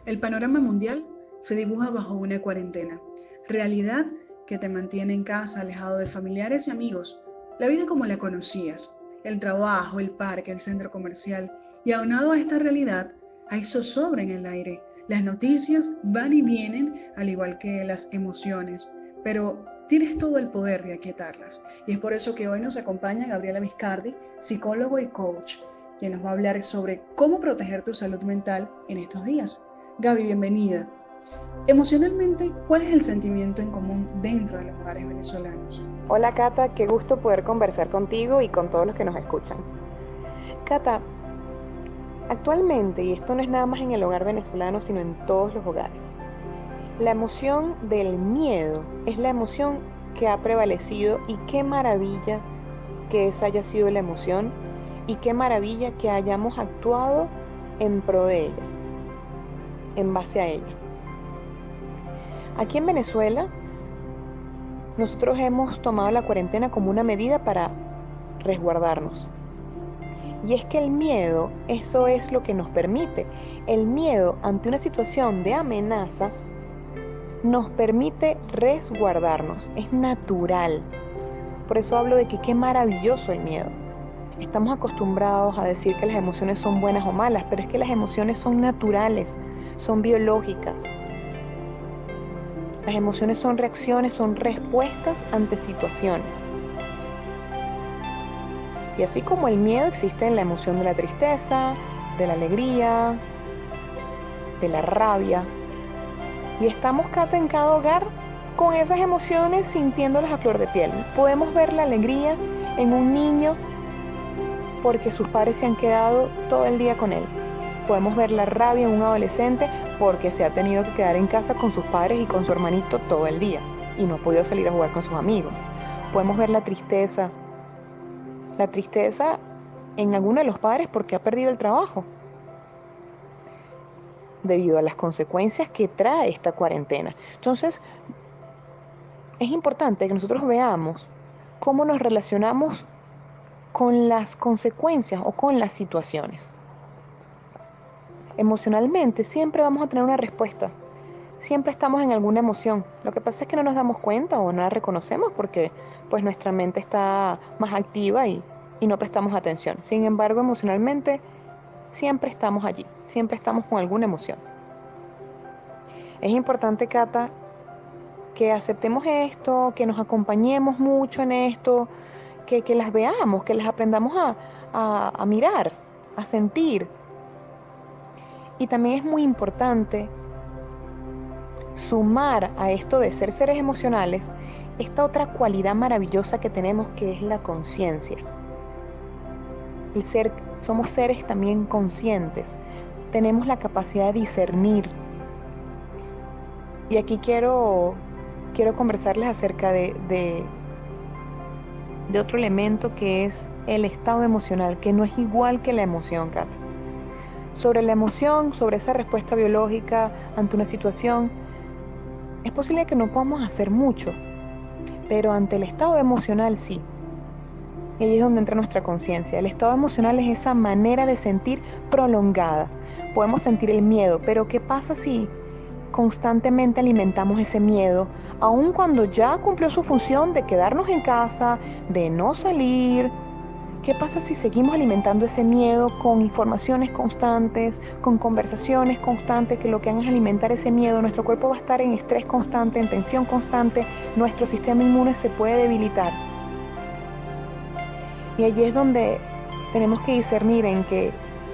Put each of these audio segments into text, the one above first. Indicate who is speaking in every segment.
Speaker 1: El panorama mundial se dibuja bajo una cuarentena, realidad que te mantiene en casa alejado de familiares y amigos, la vida como la conocías, el trabajo, el parque, el centro comercial, y aunado a esta realidad, hay zozobra en el aire. Las noticias van y vienen, al igual que las emociones, pero tienes todo el poder de aquietarlas. Y es por eso que hoy nos acompaña Gabriela Viscardi, psicólogo y coach, quien nos va a hablar sobre cómo proteger tu salud mental en estos días. Gaby, bienvenida. Emocionalmente, ¿cuál es el sentimiento en común dentro de los hogares venezolanos?
Speaker 2: Hola Cata, qué gusto poder conversar contigo y con todos los que nos escuchan. Cata, actualmente, y esto no es nada más en el hogar venezolano, sino en todos los hogares, la emoción del miedo es la emoción que ha prevalecido y qué maravilla que esa haya sido la emoción y qué maravilla que hayamos actuado en pro de ella, en base a ella. Aquí en Venezuela, nosotros hemos tomado la cuarentena como una medida para resguardarnos. Y es que el miedo, eso es lo que nos permite. El miedo ante una situación de amenaza nos permite resguardarnos. Es natural. Por eso hablo de que qué maravilloso el miedo. Estamos acostumbrados a decir que las emociones son buenas o malas, pero es que las emociones son naturales, son biológicas. Las emociones son reacciones, son respuestas ante situaciones. Y así como el miedo existe en la emoción de la tristeza, de la alegría, de la rabia. Y estamos en cada hogar con esas emociones sintiéndolas a flor de piel. Podemos ver la alegría en un niño porque sus padres se han quedado todo el día con él. Podemos ver la rabia en un adolescente porque se ha tenido que quedar en casa con sus padres y con su hermanito todo el día y no ha podido salir a jugar con sus amigos. Podemos ver la tristeza en alguno de los padres porque ha perdido el trabajo debido a las consecuencias que trae esta cuarentena. Entonces, es importante que nosotros veamos cómo nos relacionamos con las consecuencias o con las situaciones. Emocionalmente siempre vamos a tener una respuesta. Siempre estamos en alguna emoción. Lo que pasa es que no nos damos cuenta o no la reconocemos porque pues nuestra mente está más activa y no prestamos atención. Sin embargo, emocionalmente siempre estamos allí. Siempre estamos con alguna emoción. Es importante, Cata, que aceptemos esto, que nos acompañemos mucho en esto, que las veamos, que las aprendamos a mirar, a sentir. Y también es muy importante sumar a esto de ser seres emocionales esta otra cualidad maravillosa que tenemos, que es la conciencia. Somos seres también conscientes, tenemos la capacidad de discernir. Y aquí quiero conversarles acerca de otro elemento que es el estado emocional, que no es igual que la emoción, Kat. Sobre la emoción, sobre esa respuesta biológica ante una situación, es posible que no podamos hacer mucho, pero ante el estado emocional sí. Y ahí es donde entra nuestra conciencia. El estado emocional es esa manera de sentir prolongada. Podemos sentir el miedo, pero ¿qué pasa si constantemente alimentamos ese miedo, aun cuando ya cumplió su función de quedarnos en casa, de no salir? ¿Qué pasa si seguimos alimentando ese miedo con informaciones constantes, con conversaciones constantes que lo que hagan es alimentar ese miedo? Nuestro cuerpo va a estar en estrés constante, en tensión constante, nuestro sistema inmune se puede debilitar. Y allí es donde tenemos que discernir en que,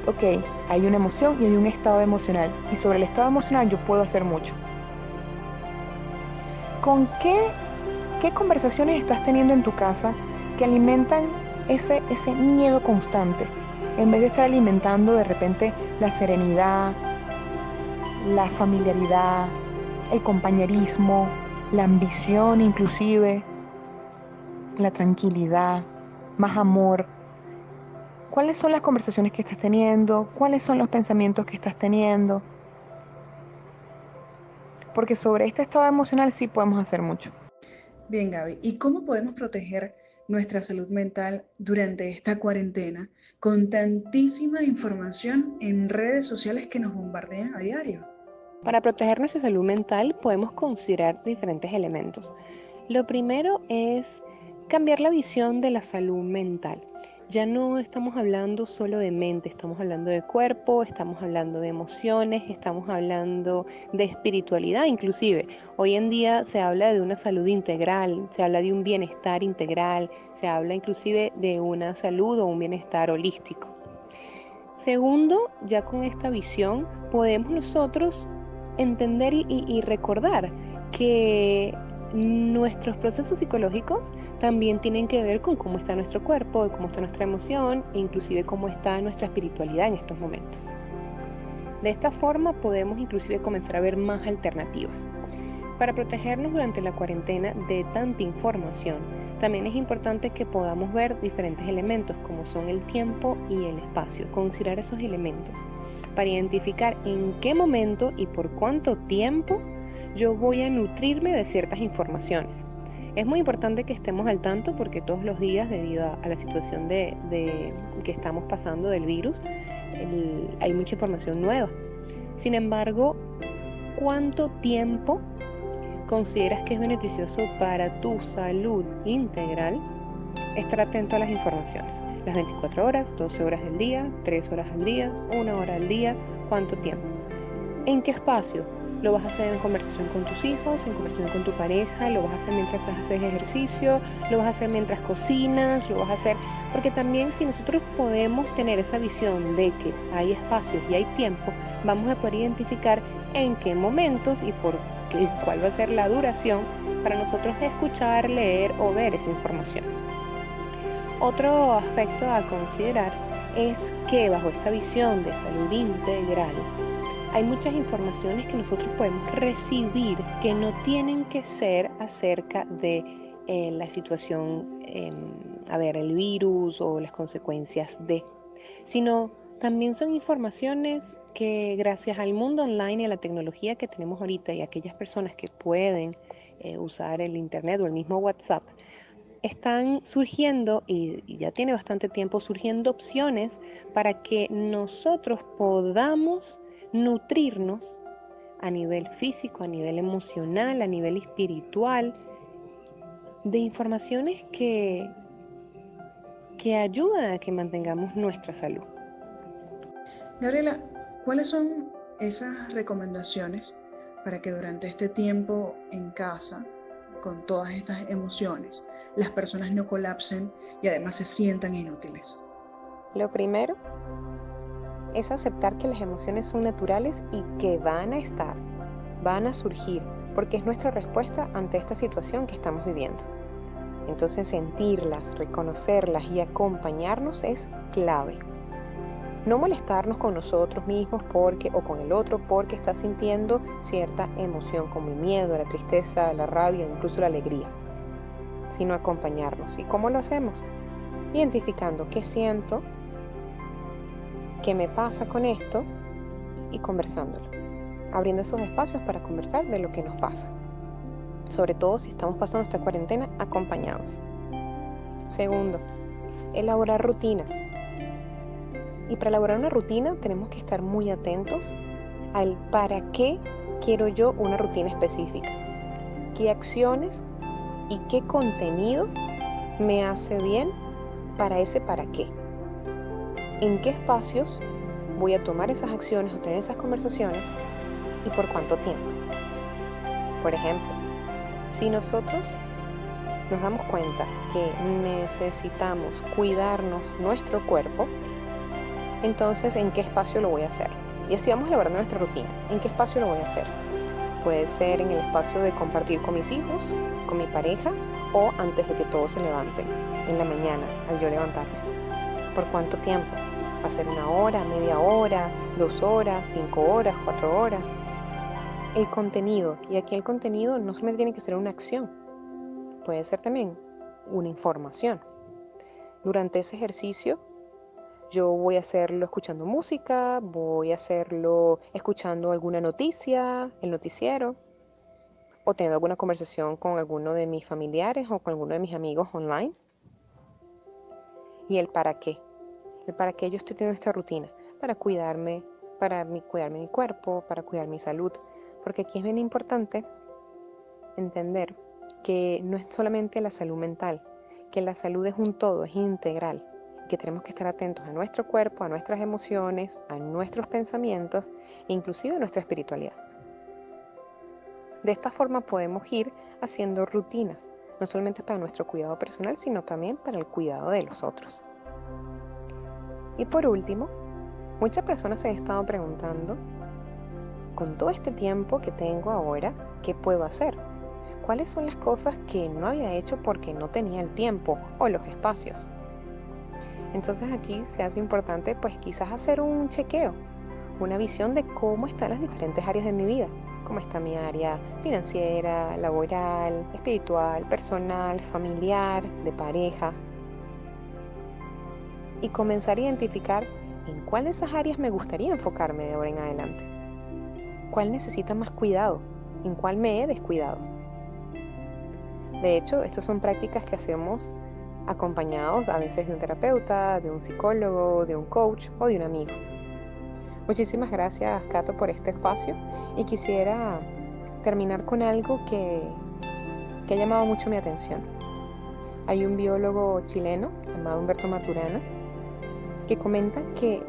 Speaker 2: ok, hay una emoción y hay un estado emocional. Y sobre el estado emocional yo puedo hacer mucho. ¿Con qué conversaciones estás teniendo en tu casa que alimentan ese miedo constante? En vez de estar alimentando de repente la serenidad, la familiaridad, el compañerismo, la ambición inclusive, la tranquilidad, más amor. ¿Cuáles son las conversaciones que estás teniendo? ¿Cuáles son los pensamientos que estás teniendo? Porque sobre este estado emocional sí podemos hacer mucho.
Speaker 1: Bien, Gaby, ¿y cómo podemos proteger nuestra salud mental durante esta cuarentena con tantísima información en redes sociales que nos bombardean a diario?
Speaker 2: Para proteger nuestra salud mental podemos considerar diferentes elementos. Lo primero es cambiar la visión de la salud mental. Ya no estamos hablando solo de mente, estamos hablando de cuerpo, estamos hablando de emociones, estamos hablando de espiritualidad inclusive. Hoy en día se habla de una salud integral, se habla de un bienestar integral, se habla inclusive de una salud o un bienestar holístico. Segundo, ya con esta visión podemos nosotros entender y recordar que nuestros procesos psicológicos también tienen que ver con cómo está nuestro cuerpo, cómo está nuestra emoción e inclusive cómo está nuestra espiritualidad en estos momentos. De esta forma podemos inclusive comenzar a ver más alternativas. Para protegernos durante la cuarentena de tanta información, también es importante que podamos ver diferentes elementos como son el tiempo y el espacio, considerar esos elementos para identificar en qué momento y por cuánto tiempo yo voy a nutrirme de ciertas informaciones. Es muy importante que estemos al tanto porque todos los días, debido a la situación que estamos pasando del virus, hay mucha información nueva. Sin embargo, ¿cuánto tiempo consideras que es beneficioso para tu salud integral estar atento a las informaciones? Las 24 horas, 12 horas del día, 3 horas al día, 1 hora al día, ¿cuánto tiempo? ¿En qué espacio? ¿Lo vas a hacer en conversación con tus hijos, en conversación con tu pareja? ¿Lo vas a hacer mientras haces ejercicio? ¿Lo vas a hacer mientras cocinas? ¿Lo vas a hacer? Porque también si nosotros podemos tener esa visión de que hay espacios y hay tiempo, vamos a poder identificar en qué momentos y cuál va a ser la duración para nosotros escuchar, leer o ver esa información. Otro aspecto a considerar es que bajo esta visión de salud integral, hay muchas informaciones que nosotros podemos recibir que no tienen que ser acerca de la situación, el virus o las consecuencias sino también son informaciones que gracias al mundo online y a la tecnología que tenemos ahorita y a aquellas personas que pueden usar el internet o el mismo WhatsApp, están surgiendo y ya tiene bastante tiempo surgiendo opciones para que nosotros podamos nutrirnos a nivel físico, a nivel emocional, a nivel espiritual, de informaciones que ayudan a que mantengamos nuestra salud.
Speaker 1: Gabriela, ¿cuáles son esas recomendaciones para que durante este tiempo en casa, con todas estas emociones, las personas no colapsen y además se sientan inútiles?
Speaker 2: Lo primero es aceptar que las emociones son naturales y que van a estar, van a surgir, porque es nuestra respuesta ante esta situación que estamos viviendo. Entonces sentirlas, reconocerlas y acompañarnos es clave. No molestarnos con nosotros mismos o con el otro porque está sintiendo cierta emoción como el miedo, la tristeza, la rabia, incluso la alegría, sino acompañarnos. ¿Y cómo lo hacemos? Identificando qué siento, qué me pasa con esto y conversándolo, abriendo esos espacios para conversar de lo que nos pasa, sobre todo si estamos pasando esta cuarentena acompañados. Segundo, elaborar rutinas. Y para elaborar una rutina tenemos que estar muy atentos al para qué quiero yo una rutina específica, qué acciones y qué contenido me hace bien para ese para qué, en qué espacios voy a tomar esas acciones o tener esas conversaciones y por cuánto tiempo. Por ejemplo, si nosotros nos damos cuenta que necesitamos cuidarnos nuestro cuerpo, entonces ¿en qué espacio lo voy a hacer? Y así vamos elaborando nuestra rutina. ¿En qué espacio lo voy a hacer? Puede ser en el espacio de compartir con mis hijos, con mi pareja o antes de que todos se levanten, en la mañana, al yo levantarme. ¿Por cuánto tiempo? ¿Va a ser 1 hora, media hora, 2 horas, 5 horas, 4 horas? El contenido. Y aquí el contenido no solamente tiene que ser una acción, puede ser también una información. Durante ese ejercicio yo voy a hacerlo escuchando música, voy a hacerlo escuchando alguna noticia, el noticiero, o teniendo alguna conversación con alguno de mis familiares o con alguno de mis amigos online. Y el para qué. El para qué yo estoy teniendo esta rutina. Para cuidarme, para cuidarme mi cuerpo, para cuidar mi salud, porque aquí es bien importante entender que no es solamente la salud mental, que la salud es un todo, es integral, que tenemos que estar atentos a nuestro cuerpo, a nuestras emociones, a nuestros pensamientos e inclusive a nuestra espiritualidad. De esta forma podemos ir haciendo rutinas, no solamente para nuestro cuidado personal, sino también para el cuidado de los otros. Y por último, muchas personas se han estado preguntando, con todo este tiempo que tengo ahora, ¿qué puedo hacer? ¿Cuáles son las cosas que no había hecho porque no tenía el tiempo o los espacios? Entonces aquí se hace importante pues quizás hacer un chequeo, una visión de cómo están las diferentes áreas de mi vida, cómo está mi área financiera, laboral, espiritual, personal, familiar, de pareja, y comenzar a identificar en cuál de esas áreas me gustaría enfocarme de ahora en adelante, cuál necesita más cuidado, en cuál me he descuidado. De hecho, estas son prácticas que hacemos acompañados a veces de un terapeuta, de un psicólogo, de un coach o de un amigo. Muchísimas gracias, Cato, por este espacio, y quisiera terminar con algo que ha llamado mucho mi atención. Hay un biólogo chileno llamado Humberto Maturana que comenta que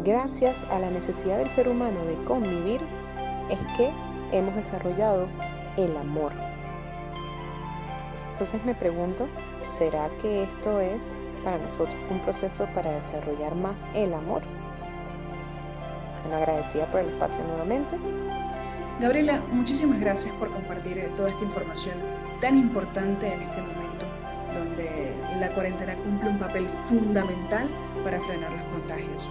Speaker 2: gracias a la necesidad del ser humano de convivir es que hemos desarrollado el amor. Entonces me pregunto, ¿será que esto es para nosotros un proceso para desarrollar más el amor? Bueno, agradecida por el espacio nuevamente.
Speaker 1: Gabriela, muchísimas gracias por compartir toda esta información tan importante en este momento, donde la cuarentena cumple un papel fundamental para frenar los contagios.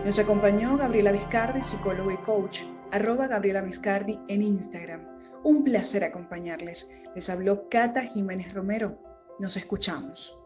Speaker 1: Nos acompañó Gabriela Viscardi, psicólogo y coach, @Gabriela Viscardi en Instagram. Un placer acompañarles. Les habló Cata Jiménez Romero. Nos escuchamos.